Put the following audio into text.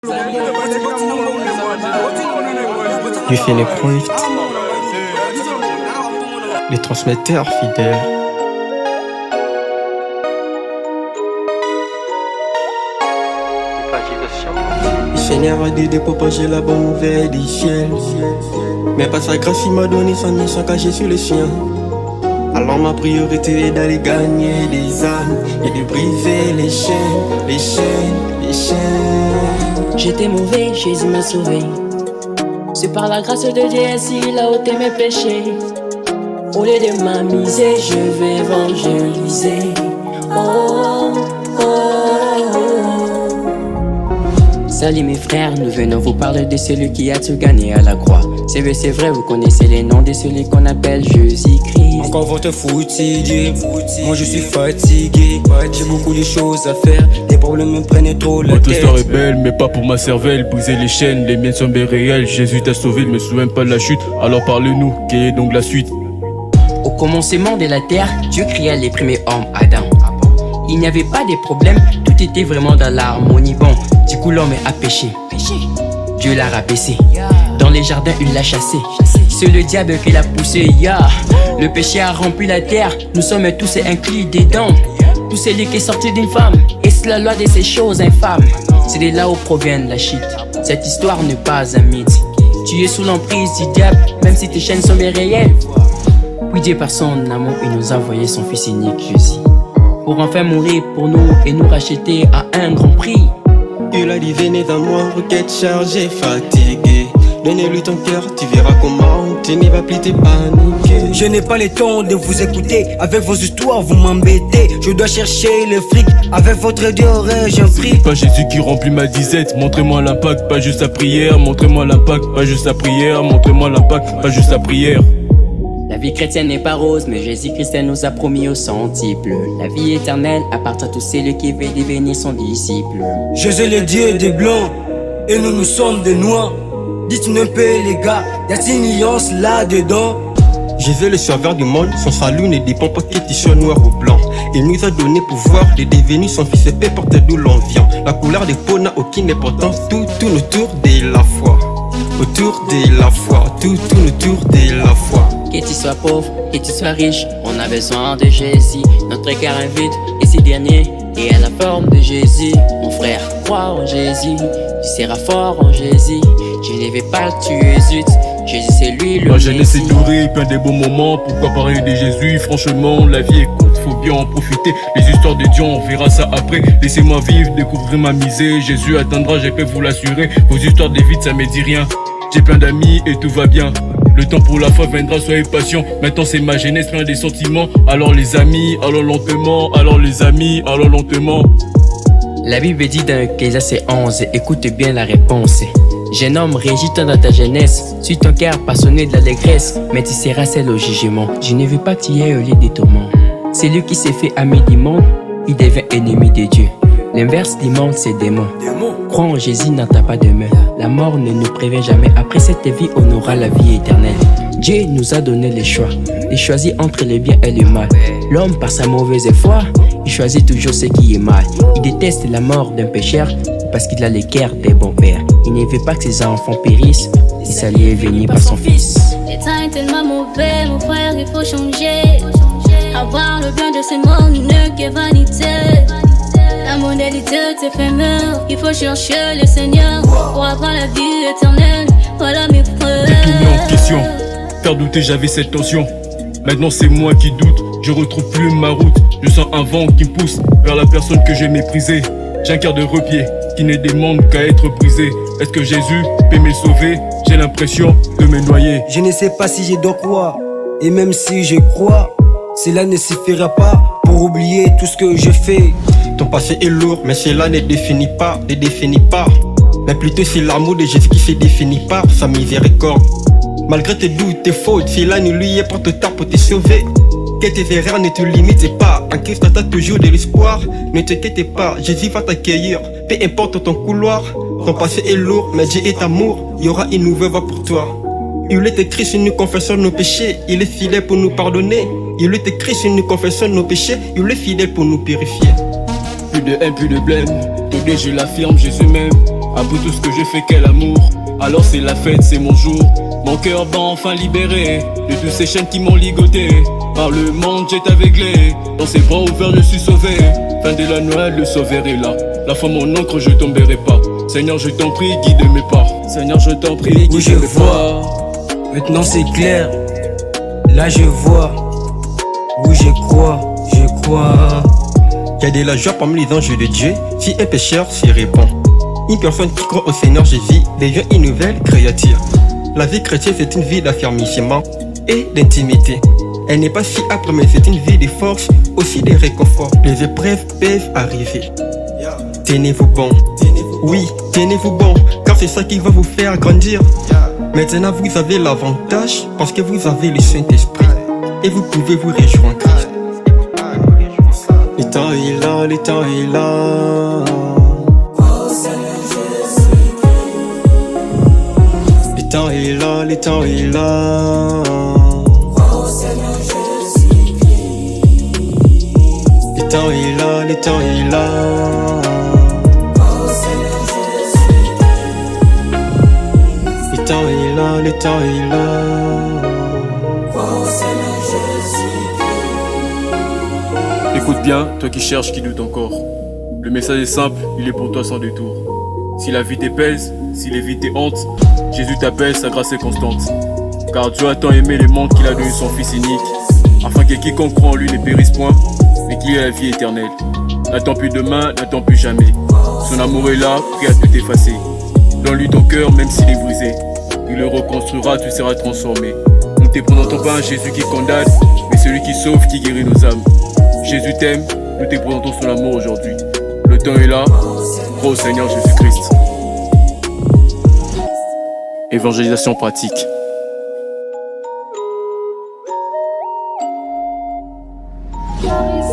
Du Fenneproift, les transmetteurs fidèles. Le Seigneur a dit pour propager la bonne nouvelle du ciel. Mais par sa grâce il m'a donné sa mission cachée sur le sien. Alors ma priorité est d'aller gagner des âmes et de briser les chaînes, les chaînes, les chaînes. J'étais mauvais, Jésus m'a sauvé. C'est par la grâce de Dieu ainsi il a ôté mes péchés. Au lieu de m'amuser, je vais évangéliser. Oh, oh, oh. Salut mes frères, nous venons vous parler de celui qui a tout gagné à la croix. C'est vrai, vous connaissez les noms de celui qu'on appelle Jésus-Christ. Encore votre fatigué, moi je suis fatigué. J'ai beaucoup de choses à faire, les problèmes me prennent trop la tête. Votre histoire est belle, mais pas pour ma cervelle. Briser les chaînes, les miennes sont bien réelles. Jésus t'a sauvé, ne me souviens pas de la chute. Alors parle-nous, quelle est donc la suite? Au commencement de la terre, Dieu créa les premiers hommes, Adam. Il n'y avait pas de problème, tout était vraiment dans l'harmonie. Bon, du coup l'homme a péché. Dieu l'a rabaissé. Dans les jardins, il l'a chassé. C'est le diable qui l'a poussé. Le péché a rempli la terre. Nous sommes tous inclus dedans. Tout celui qui est sorti d'une femme. Et c'est la loi de ces choses infâmes. C'est de là où provient la chute. Cette histoire n'est pas un mythe. Tu es sous l'emprise du diable, même si tes chaînes sont bien réelles. Puis Dieu par son amour, il nous a envoyé son fils unique Jésus, pour enfin mourir pour nous et nous racheter à un grand prix. Il a dit venez dans moi, requête chargée, fatigué. Donne-lui ton cœur, tu verras comment tu n'y vas plus te paniquer. Je n'ai pas le temps de vous écouter. Avec vos histoires vous m'embêtez. Je dois chercher le fric. Avec votre Dieu aurais-je un prix. Pas Jésus qui remplit ma disette. Montrez-moi l'impact, pas juste la prière. Montrez-moi l'impact, pas juste la prière. Montrez-moi l'impact, pas juste la prière. La vie chrétienne n'est pas rose, mais Jésus-Christ nous a promis au centuple. La vie éternelle appartient à tous ceux qui veulent devenir son disciple. Jésus le Dieu des blancs et nous sommes des noirs. Dites-nous un peu les gars, y a-t-il une nuance là-dedans? Jésus le sauveur du monde, son salut ne dépend pas qu'il soit noir ou blanc. Il nous a donné pouvoir de devenir son fils et peu importe d'où l'on vient. La couleur des peaux n'a aucune importance, tout tourne autour de la foi. Autour de la foi, tout tourne autour de la foi. Que tu sois pauvre, que tu sois riche, on a besoin de Jésus. Notre cœur est vide et si dernier est à la forme de Jésus. Mon frère, crois en Jésus, tu seras fort en Jésus. Je ne vais pas te tuer, zut, Jésus c'est lui le Ma jeunesse Messie. est dorée, plein de bons moments. Pourquoi parler de Jésus? Franchement, la vie est courte, faut bien en profiter. Les histoires de Dieu, on verra ça après. Laissez-moi vivre, découvrir ma misère. Jésus attendra, je peux vous l'assurer. Vos histoires de vide, ça me dit rien. J'ai plein d'amis et tout va bien. Le temps pour la foi viendra, soyez patient. Maintenant c'est ma jeunesse, plein des sentiments. Alors les amis, alors lentement. Alors les amis, alors lentement. La Bible dit dans Ecclésiaste 11, écoute bien la réponse. Jeune homme, régis-toi dans ta jeunesse. Suis ton cœur passionné de l'allégresse, mais tu seras seul au jugement. Je ne veux pas que tu aies au lit des tourments. Celui qui s'est fait ami du monde, il devient ennemi de Dieu. L'inverse du monde, c'est démon. Crois en Jésus, n'en t'as pas de main. La mort ne nous prévient jamais. Après cette vie, on aura la vie éternelle. Dieu nous a donné le choix. Il choisit entre le bien et le mal. L'homme, par sa mauvaise foi, il choisit toujours ce qui est mal. Il déteste la mort d'un pécheur parce qu'il a le cœur des bons pères. Il ne veut pas que ses enfants périssent. Et ça lui est venu par son fils. Les temps est tellement mauvais, mon frère, il faut changer. Avoir le bien de ce monde ne qu'est vanité. La mondialité te fait meur. Il faut chercher le Seigneur pour avoir la vie éternelle. Voilà mes frères. J'ai tout mis en question. Faire douter, j'avais cette tension. Maintenant c'est moi qui doute. Je retrouve plus ma route. Je sens un vent qui me pousse vers la personne que j'ai méprisée. J'ai un cœur de repied qui ne demande qu'à être brisé. Est-ce que Jésus peut me sauver? J'ai l'impression de me noyer. Je ne sais pas si je dois croire. Et même si je crois, cela ne suffira pas pour oublier tout ce que je fais. Ton passé est lourd, mais cela ne définit pas, ne définit pas. Mais plutôt c'est l'amour de Jésus qui se définit par sa miséricorde. Malgré tes doutes, tes fautes, cela ne lui est pas trop tard pour te sauver. Que tes erreurs ne te limitent pas. En Christ t'as toujours de l'espoir. Ne t'inquiète pas, Jésus va t'accueillir. Peu importe ton couloir. Ton passé est lourd, mais Dieu est amour. Il y aura une nouvelle voie pour toi. Il est écrit si nous confessons nos péchés, il est fidèle pour nous pardonner. Il est écrit si nous confessons nos péchés, il est fidèle pour nous purifier. Plus de haine, plus de blême. Tout je l'affirme, Jésus même. Après tout ce que je fais, quel amour. Alors c'est la fête, c'est mon jour. Mon cœur bat enfin libéré de toutes ces chaînes qui m'ont ligoté. Par le monde j'ai aveuglé, dans ses bras ouverts je suis sauvé. Fin de la Noël, le sauveur est là. La foi mon encre, je tomberai pas. Seigneur je t'en prie, guide mes pas. Seigneur je t'en prie, guide Oui, je mes vois. pas. Maintenant c'est clair. Là je vois. Oui je crois, je crois. Y a de la joie parmi les anges de Dieu, si un pécheur s'y répand. Une personne qui croit au Seigneur Jésus devient une nouvelle créature. La vie chrétienne c'est une vie d'affermissement et d'intimité. Elle n'est pas si âpre mais c'est une vie de force, aussi de réconfort. Les épreuves peuvent arriver. Tenez-vous bon, oui, tenez-vous bon, car c'est ça qui va vous faire grandir. Maintenant vous avez l'avantage parce que vous avez le Saint-Esprit et vous pouvez vous réjouir en Christ. Le temps est là, le temps est là. Le temps est là, le temps est là. Le temps est là, le temps est là. Le temps est là, le temps est là. Écoute bien, toi qui cherches, qui doute encore. Le message est simple, il est pour toi sans détour. Si la vie t'épèse, si les vies t'hantent, Jésus t'appelle, sa grâce est constante. Car Dieu a tant aimé les mondes qu'il a donné son Fils unique, afin que quiconque croit en lui ne périsse point, mais qu'il ait la vie éternelle. N'attends plus demain, n'attends plus jamais. Son amour est là, prêt à tout effacer. Donne-lui ton cœur, même s'il est brisé. Il le reconstruira, tu seras transformé. Nous te présentons pas un Jésus qui condamne, mais celui qui sauve, qui guérit nos âmes. Jésus t'aime, nous te présentons son amour aujourd'hui. Le temps est là, crois au Seigneur Jésus-Christ. Évangélisation pratique. Paris.